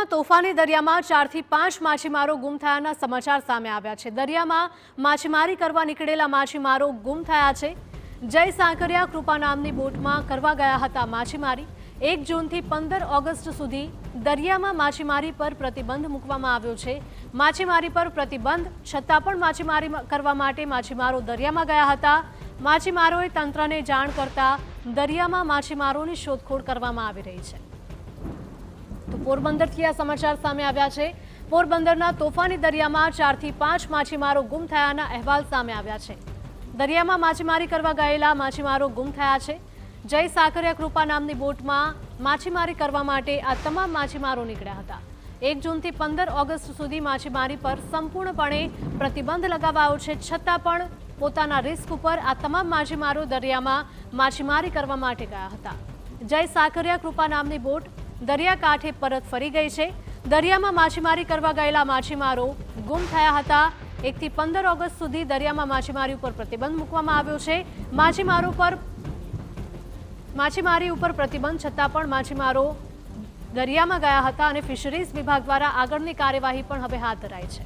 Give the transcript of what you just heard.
પોરબંદરના તોફાની દરિયામાં 4 થી 5 માછીમારો ગુમ થયાના સમાચાર સામે આવ્યા છે। દરિયામાં માછીમારી કરવા નીકળેલા માછીમારો ગુમ થયા છે। જય સાંકરિયા કૃપા નામની બોટમાં કરવા ગયા હતા માછીમારી। 1 જૂનથી 15 ઓગસ્ટ સુધી દરિયામાં માછીમારી પર પ્રતિબંધ મૂકવામાં આવ્યો છે। માછીમારી પર પ્રતિબંધ છતાં પણ માછીમારી કરવા માટે માછીમારો દરિયામાં ગયા હતા। માછીમારોએ તંત્રને જાણ કરતા દરિયામાં માછીમારોની શોધખોળ કરવામાં આવી રહી છે। તો પોરબંદરથી આ સમાચાર સામે આવ્યા છે। પોરબંદરના તોફાની દરિયામાં 4 થી 5 માછીમારો ગુમ થયાના અહેવાલ સામે આવ્યા છે। દરિયામાં માછીમારી કરવા ગયેલા માછીમારો ગુમ થયા છે। જય સાકરિયા કૃપા નામની બોટમાં માછીમારી કરવા માટે આ તમામ માછીમારો નીકળ્યા હતા। 1 જૂનથી 15 ઓગસ્ટ સુધી માછીમારી પર સંપૂર્ણપણે પ્રતિબંધ લગાવાયો છે, છતાં પણ પોતાના રિસ્ક ઉપર આ તમામ માછીમારો દરિયામાં માછીમારી કરવા માટે ગયા હતા। જય સાકરિયા કૃપા નામની બોટ દરિયાકાંઠે પરત ફરી ગઈ છે। દરિયામાં માછીમારી કરવા ગયેલા માછીમારો ગુમ થયા હતા। 1 થી 15 ઓગસ્ટ સુધી દરિયામાં માછીમારી ઉપર પ્રતિબંધ મૂકવામાં આવ્યો છે। માછીમારી ઉપર પ્રતિબંધ છતાં પણ માછીમારો દરિયામાં ગયા હતા અને ફિશરીઝ વિભાગ દ્વારા આગળની કાર્યવાહી પણ હવે હાથ ધરાઈ છે।